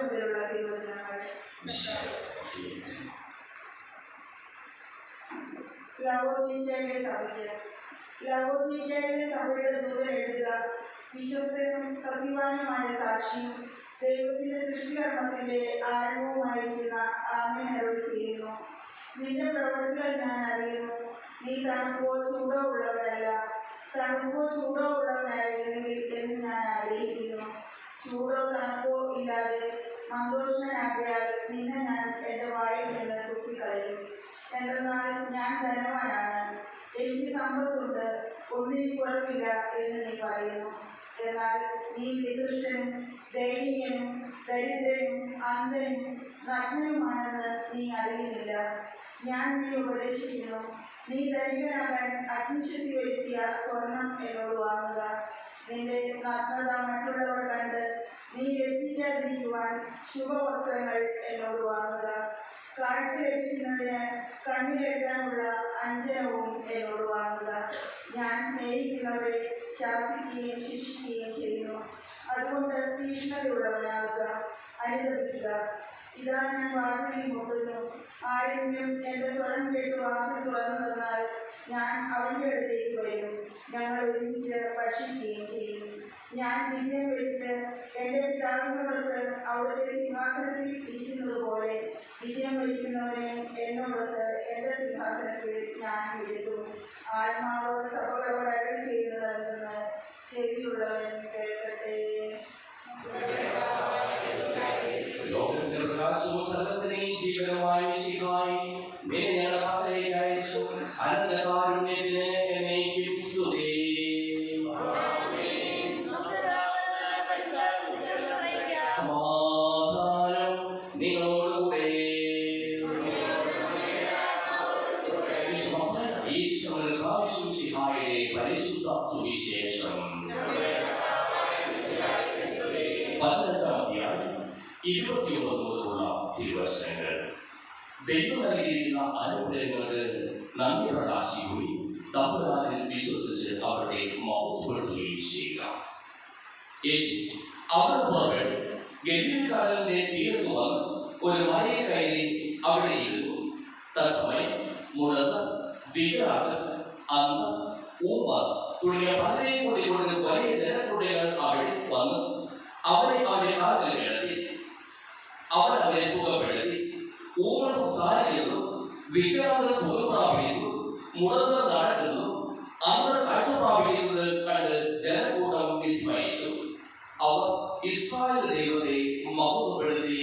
മുതലുള്ള തിരുവചനങ്ങൾ. ലവോദീക്കയിലെ സഭയുടെ ദൂതൻ എഴുതുക: വിശ്വസ്തനും സത്യവാനുമായ സാക്ഷിയും ദൈവത്തിന്റെ സൃഷ്ടികർമ്മത്തിന്റെ ആരംഭവുമായിരിക്കുന്ന ആമേൻ അരുളി ചെയ്യുന്നു. നിന്റെ പ്രവൃത്തികൾ ഞാൻ അറിയുന്നു. നീ തണുപ്പോ ചൂടോ ഉള്ളവനല്ല. തണുപ്പോ ചൂടോ ഉള്ളവനായിരുന്നെങ്കിൽ എന്ന് ഞാൻ ആഗ്രഹിക്കുന്നു. ചൂടോ തണുപ്പോ ഇല്ലാതെ മന്ദോഷ്ണനാകിയാൽ നിന്നെ ഞാൻ എൻ്റെ വായിൽ നിന്ന് തുപ്പിക്കളയും. എന്തെന്നാൽ ഞാൻ ധനവാനാണ്, എനിക്ക് സമ്പത്തുണ്ട്, ഒന്നിനും കുറവില്ല എന്ന് നീ പറയുന്നു. എന്നാൽ നീ നികൃഷ്ടനും ദയനീയനും ദരിദ്രനും അന്ധനും നഗ്നനുമാണെന്ന് നീ അറിയുന്നില്ല. ഞാൻ നിന്നെ ഉപദേശിക്കുന്നു, നീ ധനികനാകാൻ അഗ്നിശുദ്ധി വരുത്തിയ സ്വർണം എന്നോട് വാങ്ങുക. നിന്റെ നഗ്നത മറ്റുള്ളവർ കണ്ട് നീ ലജ്ജിക്കാതിരിക്കുവാൻ ശുഭവസ്ത്രങ്ങൾ എന്നോട് വാങ്ങുക. കാഴ്ച ലഭിക്കുന്നതിന് കണ്ണിലെഴുതാനുള്ള അഞ്ജനവും എന്നോട് വാങ്ങുക. ഞാൻ സ്നേഹിക്കുന്നവരെ ശാസിക്കുകയും ശിക്ഷിക്കുകയും ചെയ്യുന്നു. അതുകൊണ്ട് തീക്ഷ്ണതയുള്ളവനാകുക, അനുദപിക്കുക. ഇതാ ഞാൻ വാതിലിൽ മുട്ടുന്നു. ആരെങ്കിലും എൻ്റെ സ്വരം കേട്ട് വാതിൽ തുറന്നു തന്നാൽ ഞാൻ അവൻ്റെ അടുത്തേക്ക് വരും, ഞങ്ങൾ ഒരുമിച്ച് ഭക്ഷിക്കുകയും ചെയ്യും. ഞാൻ വിജയം വരിച്ച് എൻ്റെ പിതാവിനോടൊത്ത് അവിടുത്തെ സിംഹാസനത്തിൽ ഇരിക്കുന്നത് പോലെ വിജയം വരിക്കുന്നവനെ എന്നോടൊത്ത് എൻ്റെ സിംഹാസനത്തിൽ ഞാൻ ഇരുത്തും. ആത്മാവ് സഭകളോട് അരുളി ചെയ്യുന്നതെന്ന് ചെവിയുള്ളവൻ കേൾക്കട്ടെ. സുവിശേഷം 19 മുതലുള്ള തിരുവചനങ്ങൾ. ദൈവം നൽകിയിരിക്കുന്ന അനുഗ്രഹങ്ങൾക്ക് നന്ദി പ്രകാശിക്കുകയും തമ്പുരാനിൽ വിശ്വസിച്ച് അവരുടെ മഹത്വപ്പെടുത്തുകയും ചെയ്യുക. യേശു അവിടെ പുറപ്പെട്ട് ഗലീലക്കടലിന്റെ തീരത്ത് വന്ന് ഒരു മലയിൽ കയറി അവിടെ ഇരുന്നു. തത്സമയം മുടന്ത്, വികലാംഗ, അന്ധ, ഊമ തുടങ്ങിയ പലരെയും കൂടിക്കൊണ്ട് വലിയ ജനക്കൂട്ടങ്ങൾ അവിടെ വന്ന് അവരെ അവരുടെ കാലിൽ കിടത്തി. അവൻ അവരെ സുഖപ്പെടുത്തി. ഊമ സംസാരിക്കുന്നു, വികലാംഗ സുഖം പ്രാപിക്കുന്നു, മുടന്ത് നടക്കുന്നു, അന്ധർ കാഴ്ച പ്രാപിക്കുന്നത് കണ്ട് ജനക്കൂട്ടം വിസ്മയിച്ചു. അവർ ഇസ്രായേൽ ദൈവത്തെ മഹത്വപ്പെടുത്തി.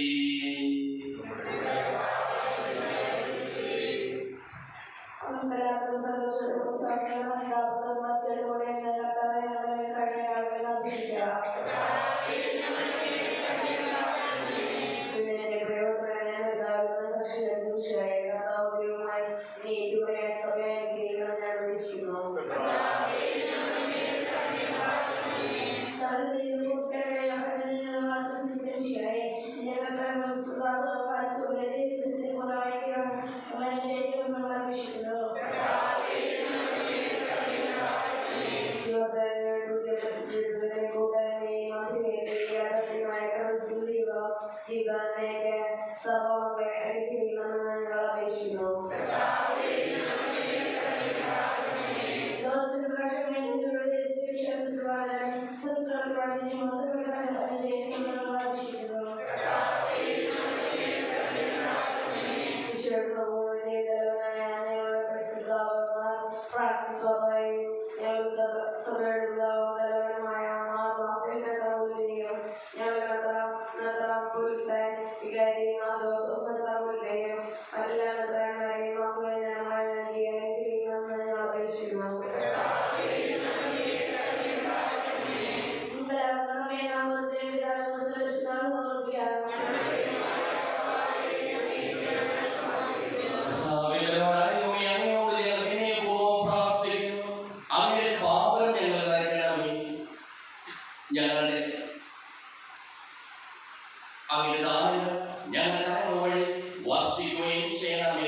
ഞങ്ങളുടെ ഞങ്ങൾ വഴി വർഷിക്കുകയും ചെയ്യണമേ.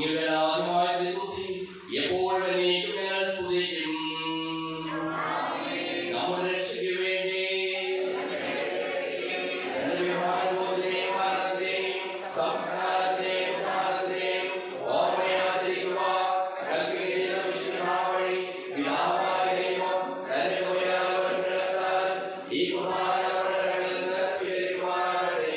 ഇങ്ങനെ ആദ്യമായ തിരുബുദ്ധി എപ്പോഴും എന്നേക്കും ഞങ്ങൾ സ്തുതിക്കും. നമ്മുടെ രക്ഷയ്ക്ക് വേണ്ടി അനുവിധാനബോധത്തെയും മരണത്തെയും സംസ്കാരത്തെയും ഉദ്ധാനത്തെയും ഓർമ്മയാചരിക്കുവാൻ കൽപ്പിക്കുന്ന വിശുദ്ധ വഴി പിതാവായ ദൈവം തന്റെ ഉപയാലും ഈ കുർബാന നമ്മുടെ കരങ്ങളിൽ നിന്ന് സ്വീകരിക്കുവാനാകട്ടെ.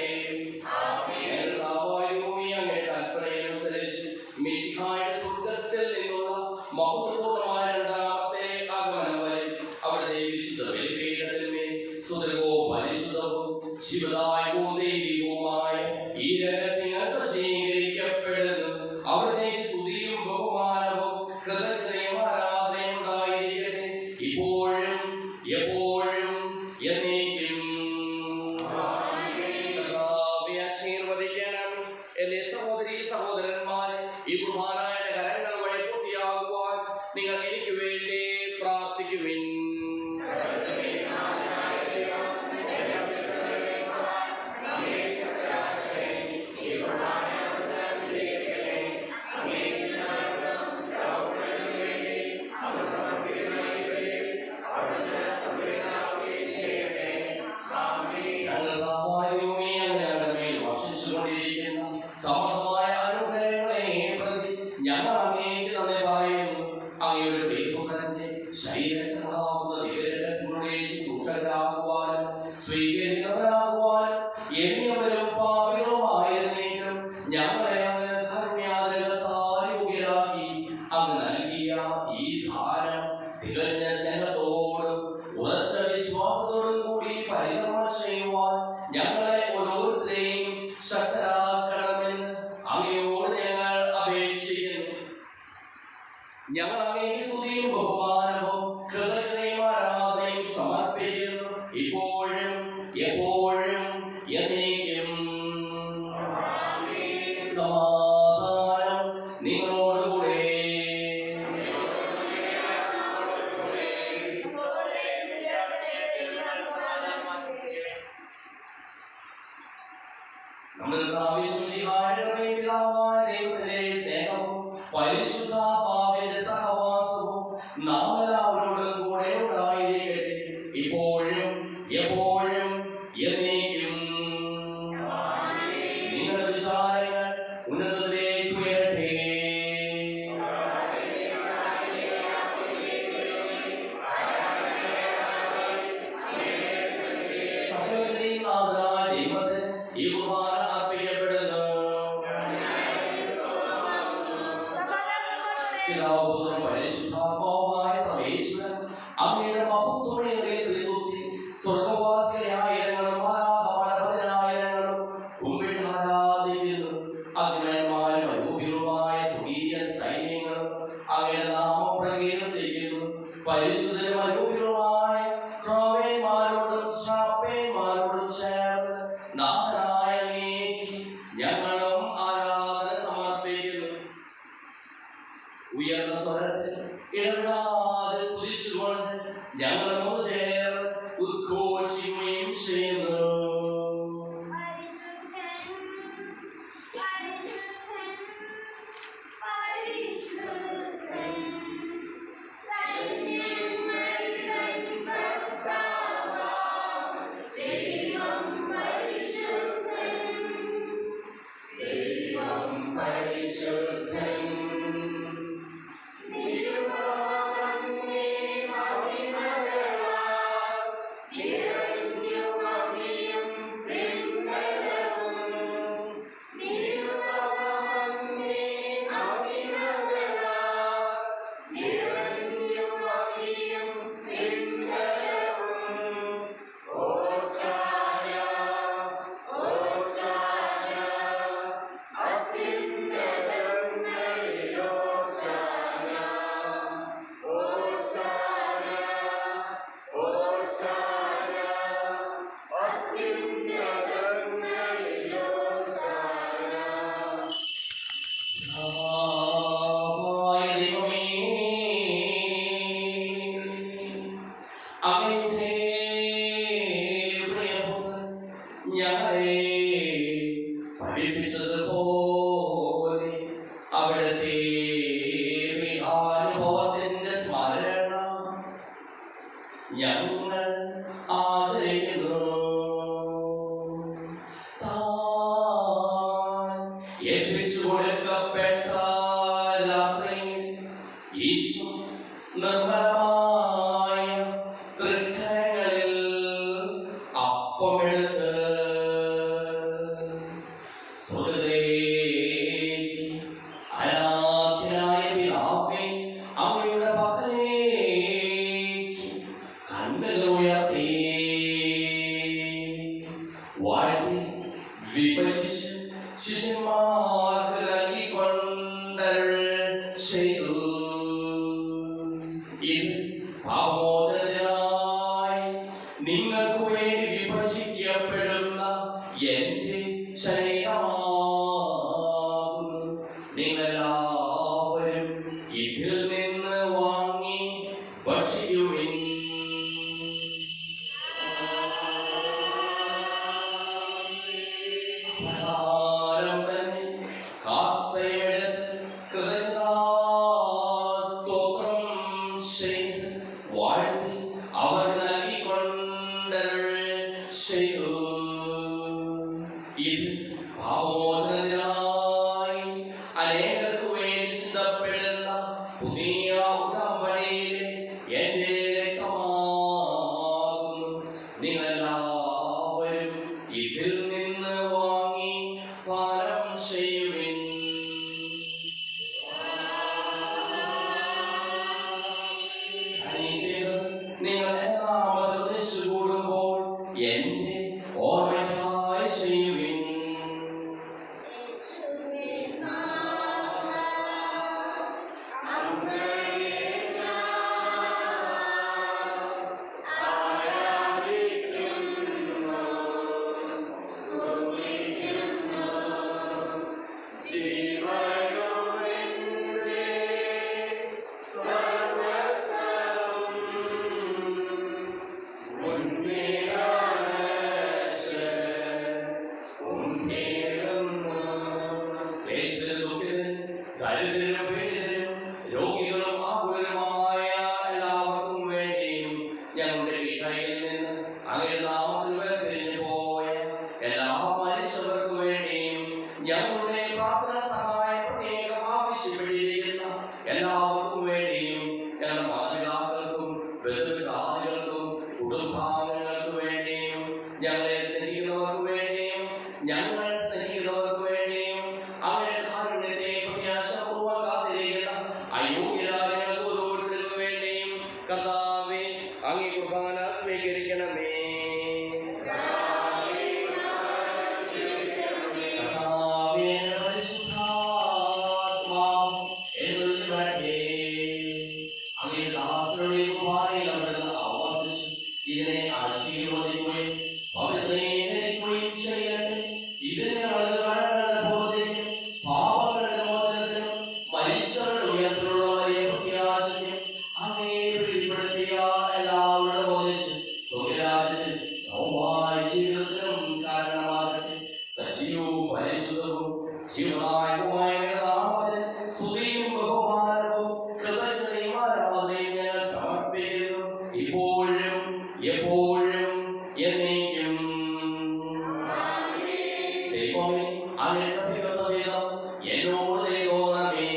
മിശിഹായുടെ സ്വർഗ്ഗത്തിൽ നിന്നുള്ള മഹത്വപൂർണ്ണമായ രണ്ടാമത്തെ ആഗമനം വരെ അവിടുത്തെ വിശുദ്ധ ബലിപീഠത്തിന്മേൽ സുദൃഢവും പരിശുദ്ധവും ശിവദായകവും ദൈവികവുമായ ഈ രഹസ്യങ്ങൾ സജ്ജീകരിക്കപ്പെടുന്നു. അവിടുത്തെ സ്തുതിയും ബഹുമാനവും കൃതജ്ഞതയും ആരാധനയും ഉണ്ടായിരിക്കട്ടെ ഇപ്പോഴും എപ്പോഴും എന്നേക്കും. ആശീർവദിക്കണം. എന്റെ സഹോദരീ സഹോദരന്മാരെ, ഈ കുർബാനയുടെ കരങ്ങൾ വഴി പൂർത്തിയാകുവാൻ നിങ്ങൾ എനിക്ക് വേണ്ടി പ്രാർത്ഥിക്കുവിൻ. സമർത്ഥമായ അനുഗ്രഹങ്ങളെ പ്രതി ഞങ്ങൾ അങ്ങേക്ക് നന്ദി പറയുന്നു. അങ്ങയുടെ പ്രിയപുത്രന്റെ ശരീരത്തിലുണ്ടാകുന്ന ദിവ്യരഹസ്യങ്ങളുടെ ശുശ്രൂഷകരാകുവാനും സ്വീകരിക്കുന്നവരാകുവാനും എളിയവരും പാപികളുമായിരുന്നേക്കും ഞങ്ങളെ അങ്ങ് കാരുണ്യാതിരകത്താൽ യോഗ്യരാക്കി അങ്ങ് നൽകിയ ഈ ദാനം തികഞ്ഞ സ്നേഹത്തോടും ഉറച്ച വിശ്വാസത്തോടും കൂടി പരികർമ്മം ചെയ്യുവാൻ ഞങ്ങളെ ഓരോരുത്തരെയും ശക്തരാക്കണമെന്ന് അങ്ങയോട് ഞങ്ങൾ അപേക്ഷിക്കുന്നു. ഞങ്ങൾ അങ്ങേക്ക് സ്തുതിയും ബഹുമാനവും കൃതജ്ഞതയും ആരാധനയും സമർപ്പിക്കുന്നു ഇപ്പോഴും എപ്പോഴും എന്നേക്കും. സമാധാനം നിങ്ങളോടുകൂടെ. ദൈവത്തിന്റെ സ്നേഹവും പരിശുദ്ധാത്മാവിന്റെ സഹവാസവും നാം എല്ലാവരോടും കൂടെ ഉണ്ടായിരിക്കട്ടെ ഇപ്പോഴും എപ്പോഴും എന്നേക്കും. നിങ്ങളുടെ വിചാരങ്ങൾ ഉന്നതത്തിലേക്ക് ഉയരട്ടെ. സകലത്തിന്റെയും നാഥനായ ദൈവത്തിന് ഈ കുർബാന അർപ്പിക്കപ്പെടുന്നു. പിതാവും പരിശുദ്ധാത്മാവുമായ സർവേശ്വരൻ അങ്ങയുടെ മഹത്വമേറിയ ത്രിത്വത്തിൽ സ്വർഗ്ഗവാസികളായിരങ്ങളും പതിനായിരങ്ങളും കുമ്പിട്ട് ആരാധിക്കുന്നു. അഗ്നിമാരും അരൂപികളുമായ സ്വകീയ സൈന്യങ്ങളും അങ്ങയുടെ നാമം പ്രകീർത്തിക്കുന്നു. പരിശുദ്ധരും അരൂപികളുമായ ക്രോവേന്മാരോടും ശ്രാപ്പേന്മാരോടും ചേർന്ന് നാഥനായ അങ്ങേക്ക് ഞങ്ങളും ആരാധന സമർപ്പിക്കുന്നു. ഉയർന്ന സ്വരത്തിൽ ഇടപെടാതെ സ്തുതിച്ചുകൊണ്ട് ഞങ്ങൾ ചേർന്ന് ഉദ്ഘോഷിക്കുകയും ചെയ്യുന്നു. ഞങ്ങൾ ആചരിക്കുന്നു. ഏൽപ്പിച്ചു കൊടുക്കപ്പെട്ട രാത്രിയിൽ ഈശോ നിർമ്മലമായ തൃക്കരങ്ങളിൽ അപ്പമെടുത്ത് സ്വർഗ്ഗത്തിലേക്ക് ആരാധ്യനായ പിതാവേ, അങ്ങയുടെ പക്കലേക്ക് കണ്ണുകൾ ഉയർത്തി വാഴ്ത്തി വിഭജിച്ച് ശിഷ്യന്മാർക്ക് നൽകിക്കൊണ്ടരുൾ ചെയ്തു. ഇത് പാപമോചനത്തിനായി നിങ്ങൾക്ക് വേണ്ടി വിഭജിക്കപ്പെടുന്ന എന്റെ ശരീരമാകുന്നു. നിങ്ങളെല്ലാവരും ഇതിൽ നിന്ന് വാങ്ങി ഭക്ഷിക്കുവിൻ. അനേകർക്ക് വേണ്ടി ചിന്തപ്പെടുന്ന പുതിയ ഉടമ്പടിയിലെ എന്റെ രക്തമാകുന്നു. നിങ്ങളെല്ലാവരും ഇതിൽ നിന്ന് വാങ്ങി പാനം ചെയ്യുവിൻ. നിങ്ങൾ എല്ലാവരും ഒന്നിച്ചു കൂടുമ്പോൾ എന്റെ ഓർമ്മയ്ക്കായി ചെയ്യുവിൻ. രോഗികളും ആകുലരുമായ എല്ലാവർക്കും വേണ്ടിയും ഞങ്ങളുടെ ഇടയിൽ നിന്ന് അങ്ങയുടെ നാമത്തിൽ വേർപിരിഞ്ഞു പോയ എല്ലാ മനുഷ്യർക്കു വേണ്ടിയും ഞങ്ങളുടെ പ്രാർത്ഥന സഹായം പ്രത്യേകം ആവശ്യപ്പെട്ടിരിക്കുന്ന എല്ലാവർക്കും വേണ്ടിയും ഞങ്ങളുടെ മാതാപിതാക്കൾക്കും ബന്ധുമിത്രാദികൾക്കും കുടുംബാംഗങ്ങൾക്ക് വേണ്ടിയും ഞങ്ങളെ സ്നേഹിക്കുന്നവർക്ക് വേണ്ടിയും ഞങ്ങൾ സ്നേഹിക്കുന്നവർക്ക് വേണ്ടിയും അവരുടെ കാരുണ്യത്തെ പ്രത്യാശപൂർവ്വം കാത്തിരിക്കുന്ന അയോഗ്യരായ ഓരോരുത്തർക്കു വേണ്ടിയും കർത്താവേ അങ്ങേ കുർബാന സ്വീകരിക്കണമേ. ഇതിനെ ആശീർവദിക്കുകയും പവിത്രീകരിക്കുകയും ചെയ്യട്ടെ. ഇതിനെ ബോധിക്കും പാപങ്ങളുടെ മോചനത്തിനും മനുഷ്യരുടെ ഉയർത്തിലുള്ള വലിയ പ്രത്യാശയ്ക്കും അങ്ങേ പ്രീതിപ്പെടുത്തിയ എല്ലാവരുടെ ബോധിച്ച് സ്വരാജ്യത്തിൽ നവമായ ജീവിതത്തിനും കാരണമാകട്ടെ. സജീവവും പരിശുദ്ധവും ജീവനായകമായ നാമത്തിൽ സ്തുതിയും ബഹുമാനവും കൃതജ്ഞതയും ആരാധനയും ഞങ്ങൾ സമർപ്പിക്കുന്നു, ഇപ്പോഴും എപ്പോഴും എന്നേക്കും. ദൈവമേ, അങ്ങയുടെ വിധം എന്നോട് തോന്നണമേ.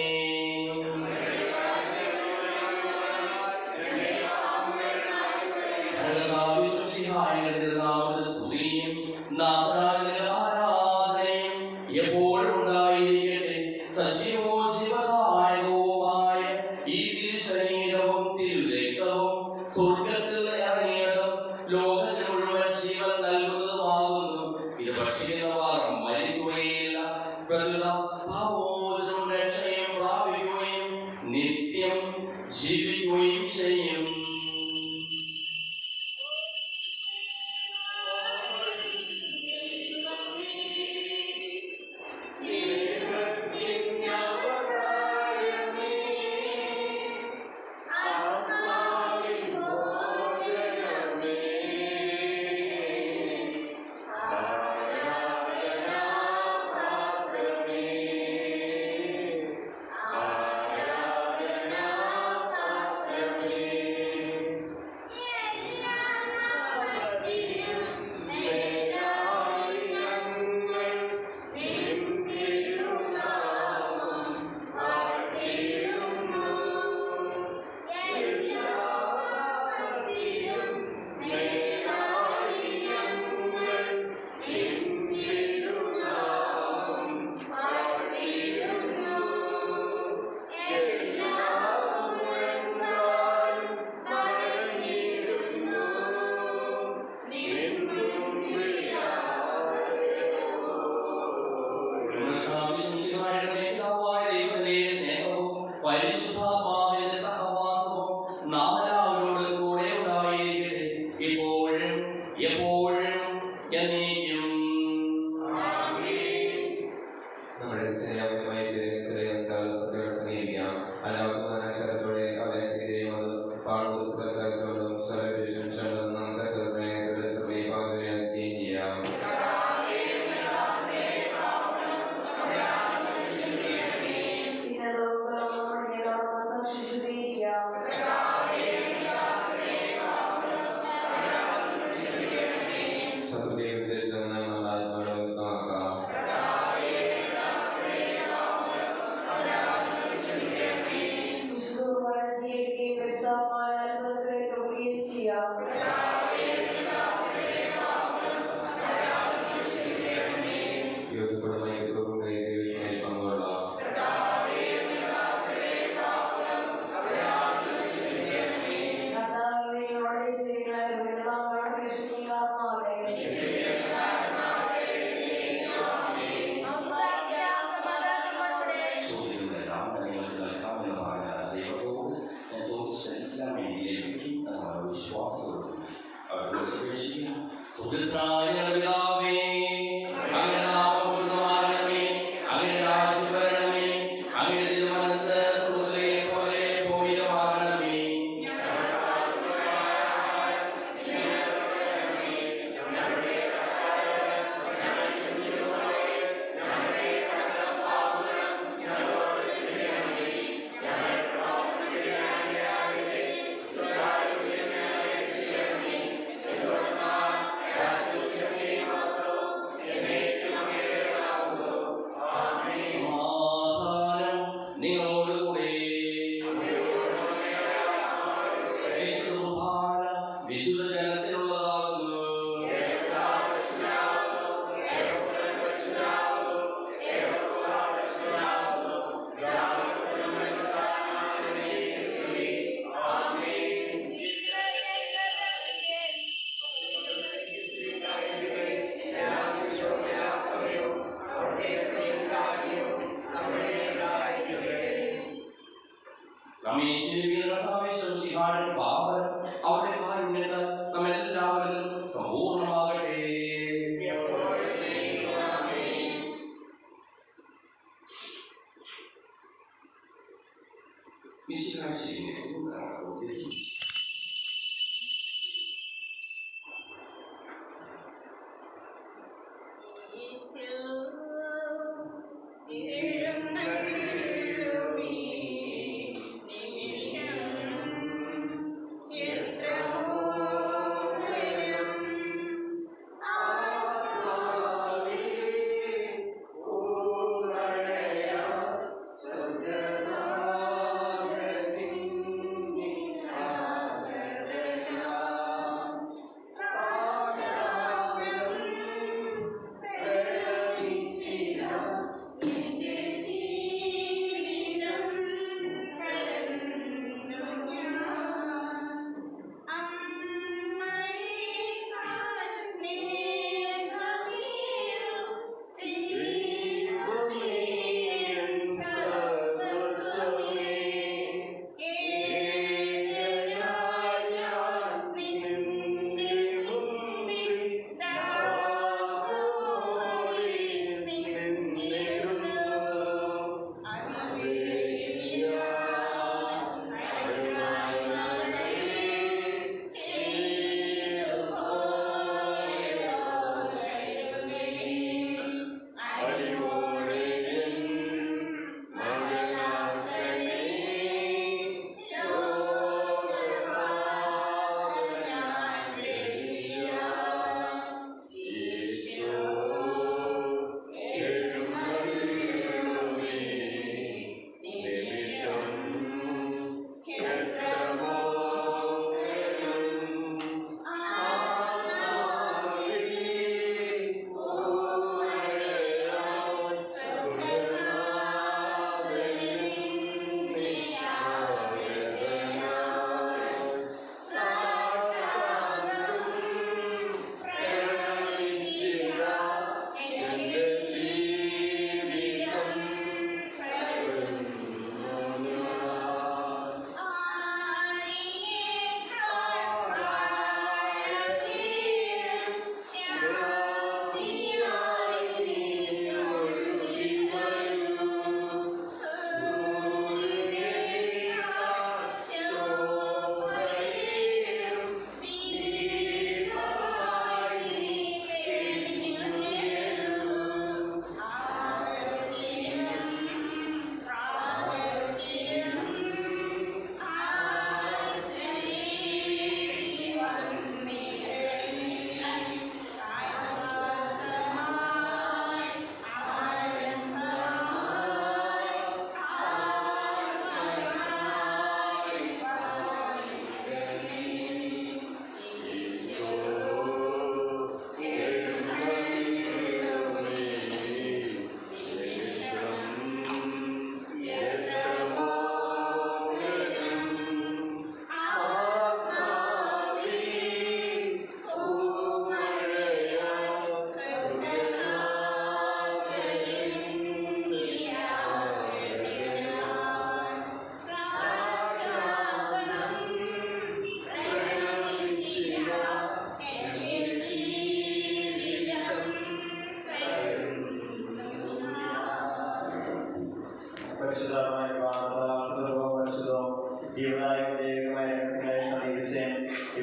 സ്തുതിയും ആരാധനയും എപ്പോഴും ഉണ്ടായിരിക്കട്ടെ. സജീവവും ജീവദായകവുമായ ഈ തിരുശരീരവും തിരുരക്തവും സ്വർഗത്തിൽ ഇറങ്ങിയതും ലോകത്തിന് മുഴുവൻ ജീവൻ നൽകുന്നതുമാകുന്നു. ഇത് ഭക്ഷിക്കുന്നവർ മരിക്കുകയില്ല, പ്രകൃത പാപമോചനവും രക്ഷയും പ്രാപിക്കുകയും നിത്യം ജീവിക്കുകയും ചെയ്യും. ചെയ്യാം. നമ്മെ ജീവിക്കുന്ന അവരുടെ കാരുണ്യത്താൽ നമ്മെല്ലാം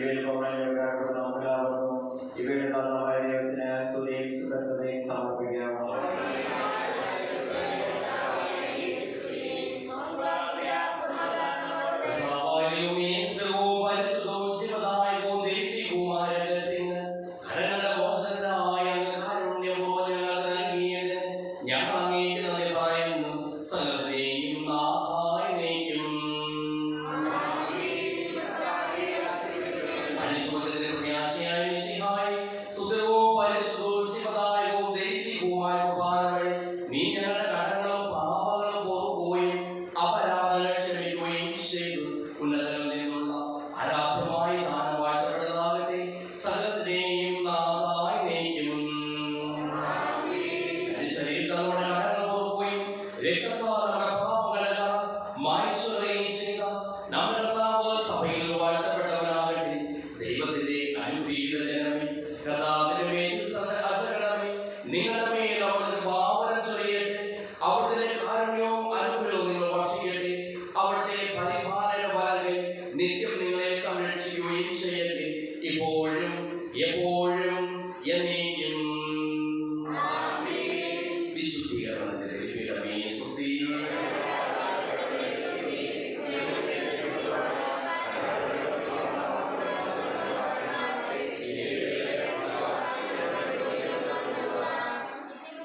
ഇവയിൽ ഇവയുടെ ദാതാവായ ദൈവത്തിന് സ്തുതിയും കൃതജ്ഞതയും സമർപ്പിക്കാം. നിത്യം നിങ്ങളെ സംരക്ഷിക്കുകയും ചെയ്യട്ടെ, ഇപ്പോഴും എപ്പോഴും എന്നീ